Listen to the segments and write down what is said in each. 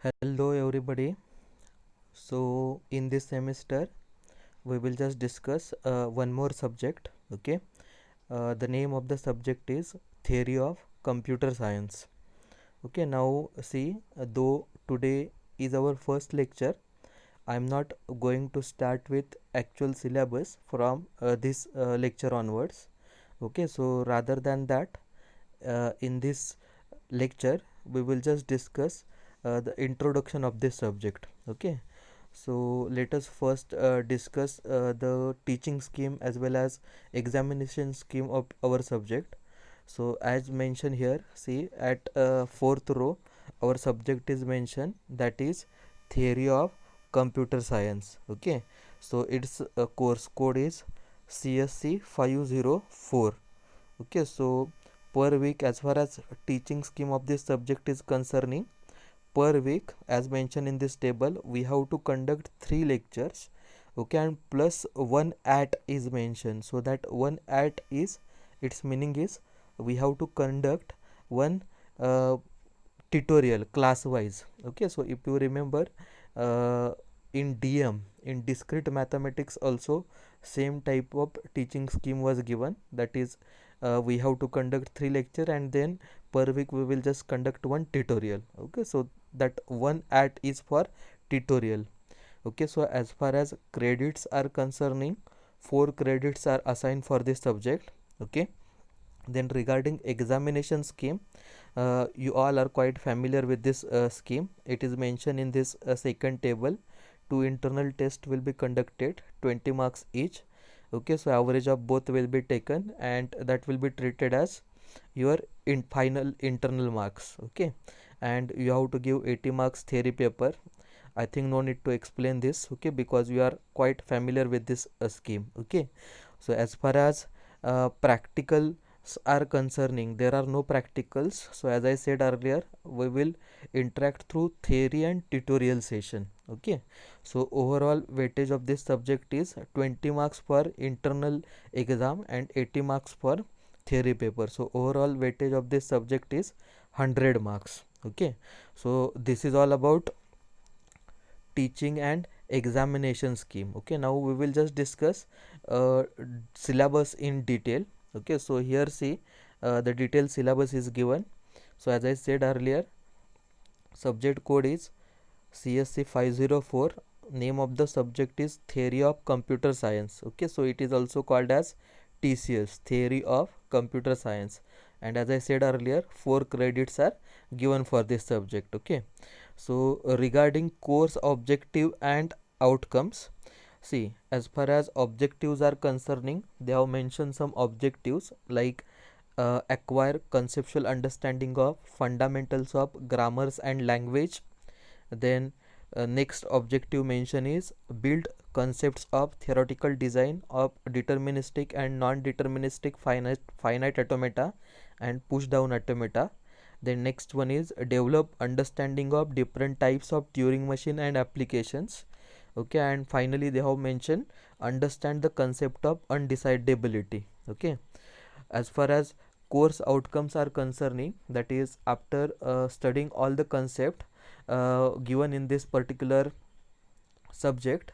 Hello everybody. So in this semester we will just discuss one more subject. Okay. The name of the subject is Theory of Computer Science. Okay. Now see, though today is our first lecture, I am not going to start with actual syllabus from this lecture onwards. Okay. So rather than that, in this lecture we will just discuss the introduction of this subject. Okay, so let us first discuss the teaching scheme as well as examination scheme of our subject. So as mentioned here, see at fourth row our subject is mentioned, that is theory of computer science. Okay, so its course code is CSC 504. Okay, so per week, as far as teaching scheme of this subject is concerning, per week as mentioned in this table we have to conduct 3 lectures. Okay, and plus one at is mentioned, so that one at is, its meaning is we have to conduct one uh, tutorial class wise. Okay, so if you remember, uh, in DM, in discrete mathematics also same type of teaching scheme was given, that is we have to conduct 3 lecture and then per week we will just conduct one tutorial. Okay, so that one at is for tutorial. Okay, so as far as credits are concerning, 4 credits are assigned for this subject. Okay, then regarding examination scheme, you all are quite familiar with this scheme. It is mentioned in this second table. 2 internal tests will be conducted, 20 marks each. Okay, so average of both will be taken and that will be treated as your final internal marks. Okay, and you have to give 80 marks theory paper. I think no need to explain this. Okay, because you are quite familiar with this scheme. Okay, so as far as practical are concerning, there are no practicals. So as I said earlier, we will interact through theory and tutorial session. Okay, so overall weightage of this subject is 20 marks for internal exam and 80 marks for theory paper. So overall weightage of this subject is 100 marks. Okay, so this is all about teaching and examination scheme. Okay, now we will just discuss syllabus in detail. Okay, so here see, the detailed syllabus is given. So as I said earlier, subject code is CSC 504. Name of the subject is Theory of Computer Science. Okay, so it is also called as TCS, Theory of Computer Science. And as I said earlier, 4 credits are given for this subject. Okay, so regarding course objective and outcomes, see, as far as objectives are concerning, they have mentioned some objectives like acquire conceptual understanding of fundamentals of grammars and language. Then next objective mention is build concepts of theoretical design of deterministic and non-deterministic finite automata and push down automata. Then next one is develop understanding of different types of Turing machine and applications. Okay, and finally they have mentioned understand the concept of undecidability. Okay, as far as course outcomes are concerning, that is after studying all the concept given in this particular subject,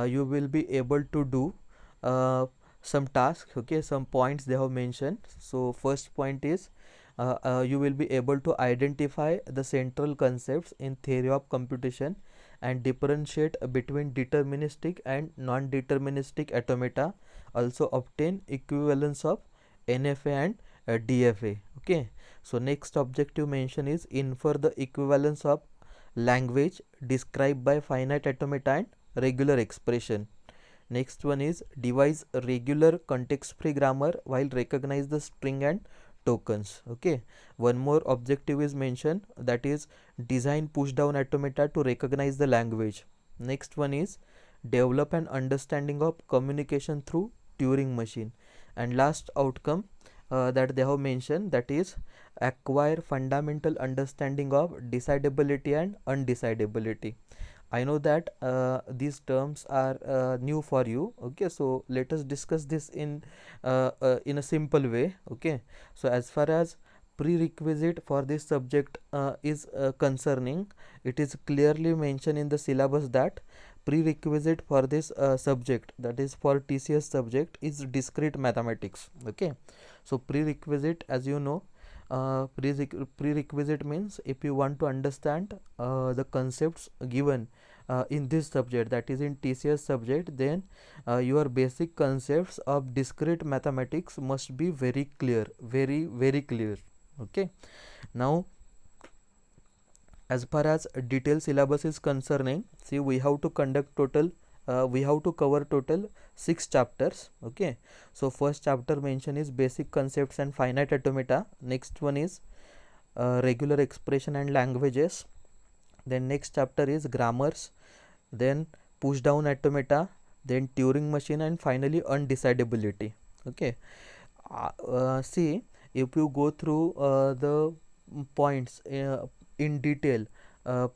you will be able to do uh, some tasks. Okay, some points they have mentioned. So first point is you will be able to identify the central concepts in theory of computation and differentiate between deterministic and non-deterministic automata, also obtain equivalence of NFA and DFA. Okay, so next objective mention is infer the equivalence of language described by finite automata and regular expression. Next one is devise a regular context free grammar while recognize the string and tokens. Okay, one more objective is mentioned, that is design push down automata to recognize the language. Next one is develop an understanding of communication through Turing machine. And last outcome that they have mentioned, that is acquire fundamental understanding of decidability and undecidability. I know that these terms are new for you. Okay, so let us discuss this in a simple way. Okay, so as far as prerequisite for this subject is concerning. It is clearly mentioned in the syllabus that prerequisite for this subject, that is for TCS subject, is discrete mathematics. Okay, so prerequisite, as you know, prerequisite means if you want to understand the concepts given in this subject, that is in TCS subject, then your basic concepts of discrete mathematics must be very clear, very clear. Okay, now as far as detailed syllabus is concerning, see, we have to conduct total we have to cover total 6 chapters. Okay, so first chapter mention is basic concepts and finite automata. Next one is regular expression and languages. Then next chapter is grammars, then push down automata, then Turing machine, and finally undecidability. Okay, see, if you go through the points in detail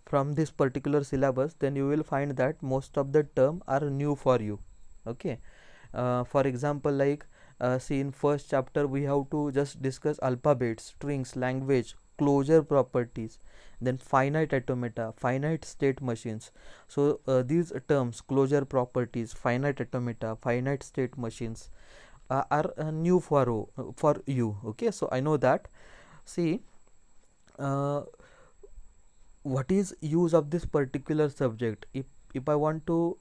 from this particular syllabus, then you will find that most of the term are new for you. Okay, for example, like see, in first chapter we have to just discuss alphabets, strings, language, closure properties, then finite automata, finite state machines. So these terms, closure properties, finite automata, finite state machines, are new for you. Okay, so I know that. See, what is use of this particular subject? If I want to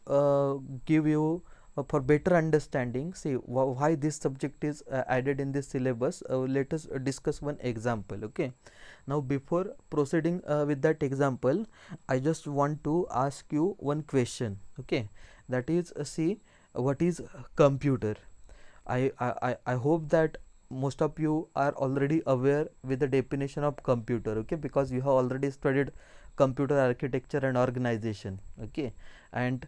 give you for better understanding, see why this subject is added in this syllabus, let us discuss one example. Okay, now before proceeding with that example, I just want to ask you one question. Okay, that is, see, what is computer? I hope that most of you are already aware with the definition of computer. Okay, because you have already studied computer architecture and organization. Okay, and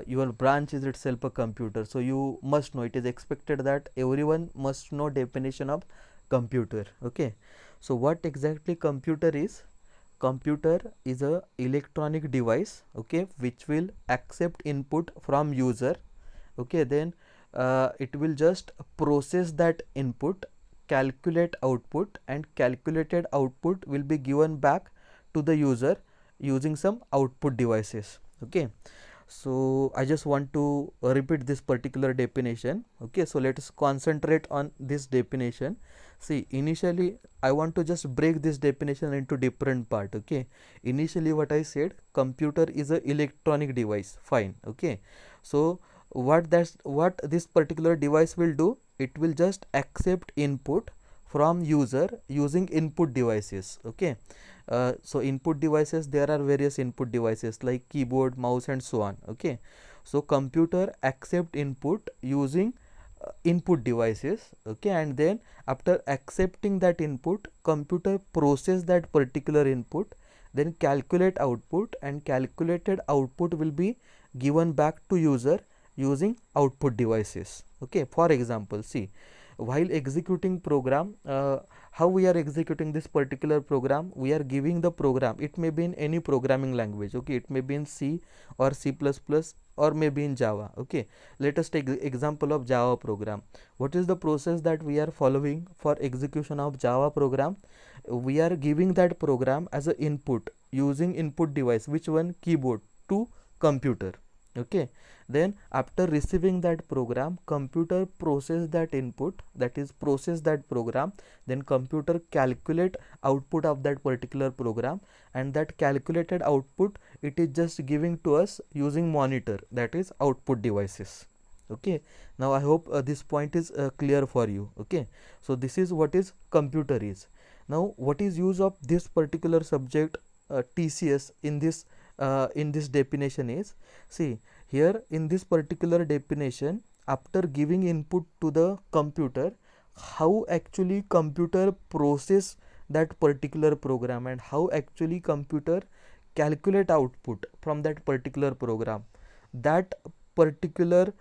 your branch is itself a computer, so you must know, it is expected that everyone must know definition of computer. Okay, so what exactly computer is? Computer is a electronic device, okay, which will accept input from user. Okay, then it will just process that input, calculate output, and calculated output will be given back to the user using some output devices. Okay, so I just want to repeat this particular definition. Okay, so let us concentrate on this definition. See, initially I want to just break this definition into different part. Okay, initially what I said, computer is a electronic device, fine. Okay, so what this particular device will do, it will just accept input from user using input devices. Okay, so input devices, there are various input devices like keyboard, mouse, and so on. Okay, so computer accept input using input devices. Okay, and then after accepting that input, computer process that particular input, then calculate output, and calculated output will be given back to user using output devices. Okay, for example, see, while executing program, how we are executing this particular program, we are giving the program, it may be in any programming language. Okay, it may be in C or C++ or maybe in Java. Okay, let us take the example of Java program. What is the process that we are following for execution of Java program? We are giving that program as an input using input device, which one? Keyboard, to computer. Okay, then after receiving that program, computer process that input, that is process that program, then computer calculate output of that particular program, and that calculated output, it is just giving to us using monitor, that is output devices. Okay, now I hope this point is clear for you. Okay, so this is what is computer is. Now what is use of this particular subject TCS in this definition is, see, here in this particular definition, after giving input to the computer, how actually computer process that particular program, and how actually computer calculate output from that particular program, that particular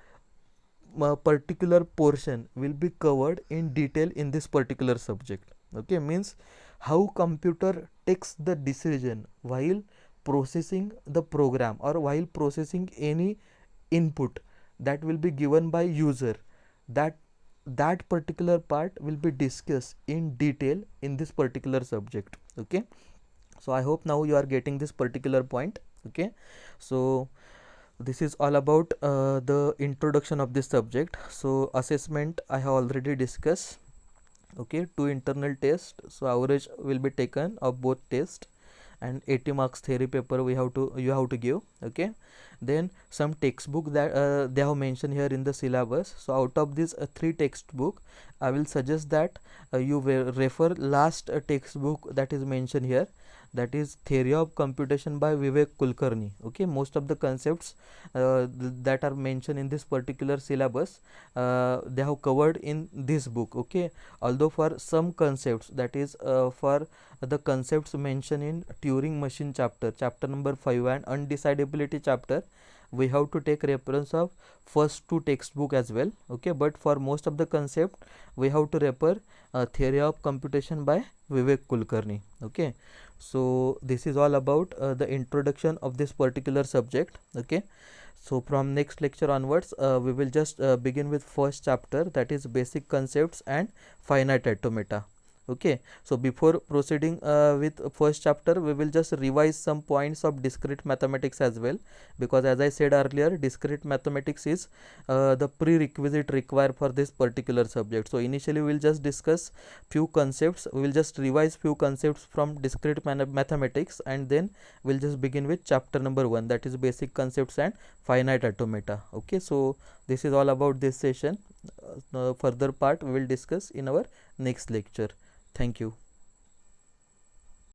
particular portion will be covered in detail in this particular subject. Okay, means how computer takes the decision while processing the program or while processing any input that will be given by user, that that particular part will be discussed in detail in this particular subject. Okay, so I hope now you are getting this particular point. Okay, so this is all about the introduction of this subject. So assessment I have already discussed. Okay, two internal tests, so average will be taken of both tests, and 80 marks theory paper you have to give. Okay, then some textbook that they have mentioned here in the syllabus. So out of this three textbook, I will suggest that you refer last textbook that is mentioned here, that is Theory of Computation by Vivek Kulkarni. Okay, most of the concepts that are mentioned in this particular syllabus, they have covered in this book. Okay, although for some concepts, that is for the concepts mentioned in Turing machine chapter number 5 and undecidability chapter, we have to take reference of first two textbook as well. Okay, but for most of the concept we have to refer Theory of Computation by Vivek Kulkarni. Okay, so this is all about the introduction of this particular subject. Okay, so from next lecture onwards, we will just begin with first chapter, that is basic concepts and finite automata. Okay, so before proceeding with first chapter, we will just revise some points of discrete mathematics as well, because as I said earlier, discrete mathematics is the prerequisite required for this particular subject. So initially we will just discuss few concepts, we will just revise few concepts from discrete mathematics, and then we'll just begin with chapter number 1, that is basic concepts and finite automata. Okay, so this is all about this session. Further part we will discuss in our next lecture. Thank you.